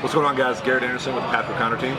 What's going on, guys? Garrett Anderson with the Patrick Connor team.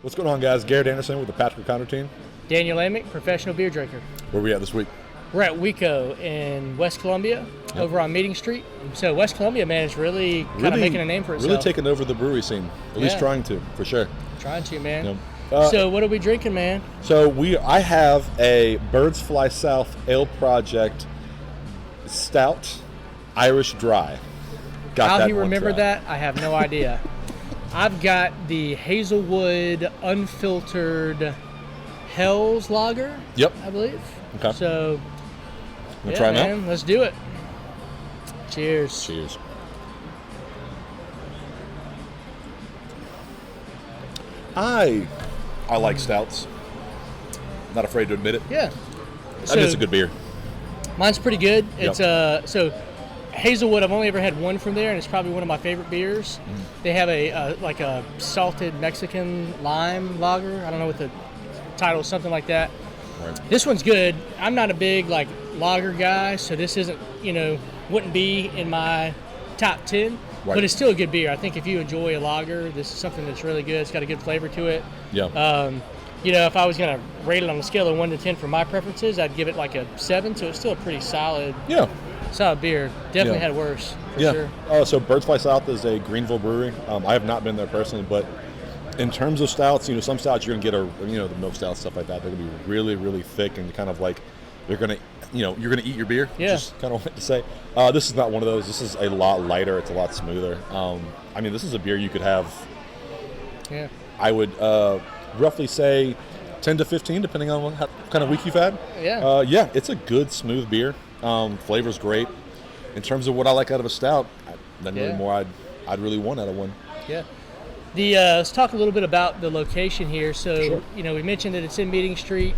What's going on, guys? Garrett Anderson with the Patrick Connor team. Daniel Amick, professional beer drinker. Where are we at this week? We're at WECO in West Columbia, over on Meeting Street. So West Columbia, man, is really kind of making a name for itself. Really taking over the brewery scene. At least trying to, for sure. Trying to, man. So what are we drinking, man? So I have a Birds Fly South Ale Project Stout Irish Dry. How he remembered that, I have no idea. I've got the Hazelwood Unfiltered Hell's Lager. Yep. I believe. Okay. So, try man, them out? let's do it. Cheers. Cheers. I like stouts. Not afraid to admit it. Yeah. I think it's a good beer. Mine's pretty good. Yep. It's so Hazelwood. I've only ever had one from there, and it's probably one of my favorite beers. They have a salted Mexican lime lager. I don't know what the title is, something like that. Right. This one's good. I'm not a big lager guy, so this isn't wouldn't be in my top 10. Right. But it's still a good beer. I think if you enjoy a lager, this is something that's really good. It's got a good flavor to it. Yeah. If I was going to rate it on a scale of 1 to 10 for my preferences, I'd give it like a 7. So it's still a pretty solid beer. Definitely had worse, for sure. So Birds Fly South is a Greenville brewery. I have not been there personally, but in terms of stouts, some stouts you're going to get the milk stouts, stuff like that. They're going to be really, really thick and kind of like you're going to eat your beer. Yeah. Which is kind of what to say. This is not one of those. This is a lot lighter. It's a lot smoother. This is a beer you could have. Yeah. I would roughly say 10 to 15, depending on what kind of week you've had. Yeah. It's a good, smooth beer. Flavor's great. In terms of what I like out of a stout, nothing really more I'd really want out of one. Yeah. Let's talk a little bit about the location here. So, Sure. We mentioned that it's on Meeting Street,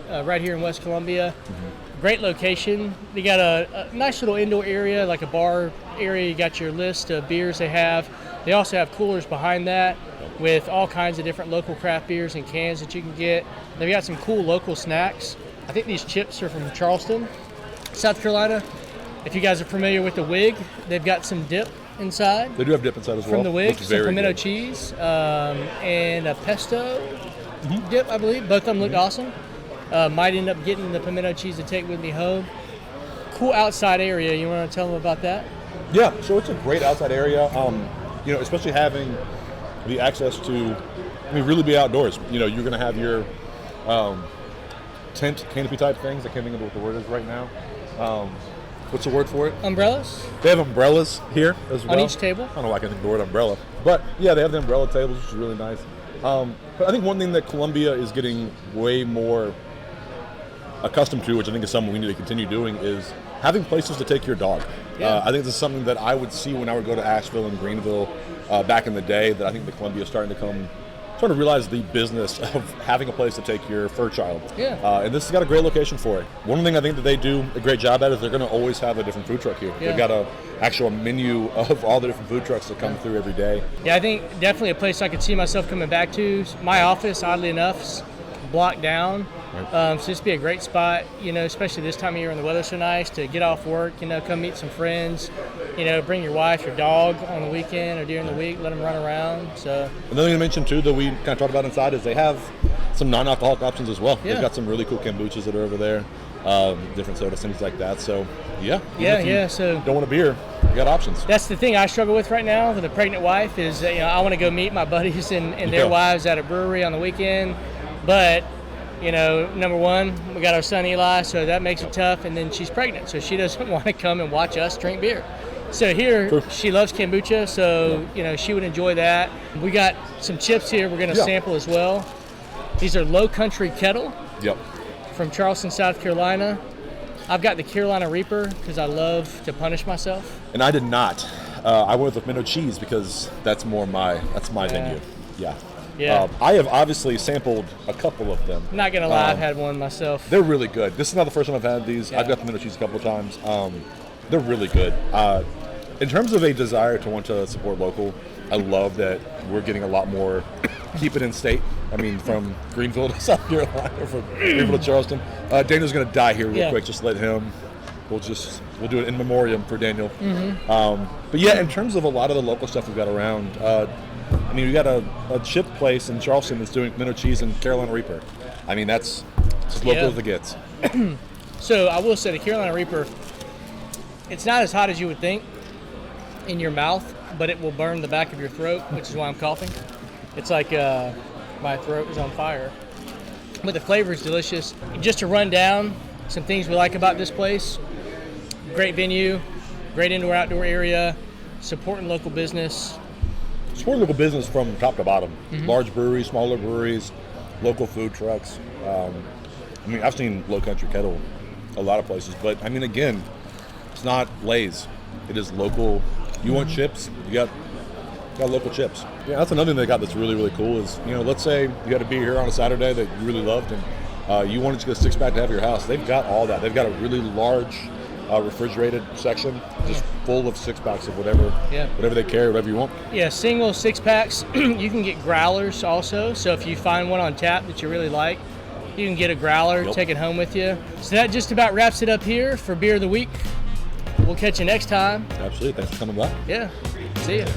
right here in West Columbia. Mm-hmm. Great location. They got a nice little indoor area, like a bar area. You got your list of beers they have. They also have coolers behind that with all kinds of different local craft beers and cans that you can get. They've got some cool local snacks. I think these chips are from Charleston, South Carolina. If you guys are familiar with the WIG, they've got some dip inside. They do have dip inside as well. From the WIG, some pimento cheese, and a pesto dip, I believe. Both of them looked awesome. Might end up getting the pimento cheese to take with me home. Cool outside area. You want to tell them about that? Yeah, so it's a great outside area. Especially having the access to, really be outdoors. You're going to have your tent canopy type things. I can't think of what the word is right now. What's the word for it? Umbrellas? They have umbrellas here as well. On each table? I don't know why I can think of the word umbrella. But yeah, they have the umbrella tables, which is really nice. But I think one thing that Columbia is getting way more accustomed to, which I think is something we need to continue doing, is having places to take your dog. Yeah. I think this is something that I would see when I would go to Asheville and Greenville back in the day, that I think that Columbia is starting to realize the business of having a place to take your fur child. Yeah. And this has got a great location for it. One thing I think that they do a great job at is they're going to always have a different food truck here. Yeah. They've got an actual menu of all the different food trucks that come through every day. Yeah, I think definitely a place I could see myself coming back to. My office, oddly enough, is blocked down. Right. So this would be a great spot, especially this time of year when the weather's so nice, to get off work, come meet some friends, bring your wife, your dog on the weekend or during the week, let them run around. So another thing to mention too that we kind of talked about inside is they have some non-alcoholic options as well. Yeah. They've got some really cool kombuchas that are over there, different sodas, things like that. So so don't want a beer, you got options. That's the thing I struggle with right now with a pregnant wife is I want to go meet my buddies and their wives at a brewery on the weekend, but number one, we got our son Eli, so that makes it tough, and then she's pregnant, so she doesn't want to come and watch us drink beer. So here, she loves kombucha, so she would enjoy that. We got some chips here we're going to sample as well. These are Low Country Kettle from Charleston, South Carolina. I've got the Carolina Reaper because I love to punish myself. And I did not. I went with pimento cheese because that's my venue. Yeah. Yeah. I have obviously sampled a couple of them. I'm not going to lie, I've had one myself. They're really good. This is not the first time I've had these. Yeah. I've got pimento cheese a couple of times. They're really good. In terms of a desire to want to support local, I love that we're getting a lot more keep it in state. I mean, from Greenville to South Carolina, from Greenville to Charleston. Daniel's going to die here real quick. Just let him. We'll do it in memoriam for Daniel. But yeah, in terms of a lot of the local stuff we've got around, I mean, we got a chip place in Charleston that's doing minnow cheese and Carolina Reaper. I mean, that's as local as it gets. So I will say the Carolina Reaper, it's not as hot as you would think in your mouth, but it will burn the back of your throat, which is why I'm coughing. It's like my throat is on fire. But the flavor is delicious. Just to run down some things we like about this place: great venue, great indoor-outdoor area, supporting local business. Support local business from top to bottom. Large breweries, smaller breweries, local food trucks. I mean, I've seen Low Country Kettle a lot of places, but I mean, again, it's not Lay's. It is local. You want chips? You got local chips. Yeah, that's another thing they got that's really, really cool is, you know, let's say you had a beer here on a Saturday that you really loved and you wanted to get a six-pack to have at your house. They've got all that. They've got a really large refrigerated section just full of six-packs of whatever they carry, whatever you want. Yeah, single six-packs. You can get growlers also. So if you find one on tap that you really like, you can get a growler, take it home with you. So that just about wraps it up here for Beer of the Week. We'll catch you next time. Absolutely. Thanks for coming by. Yeah. See ya.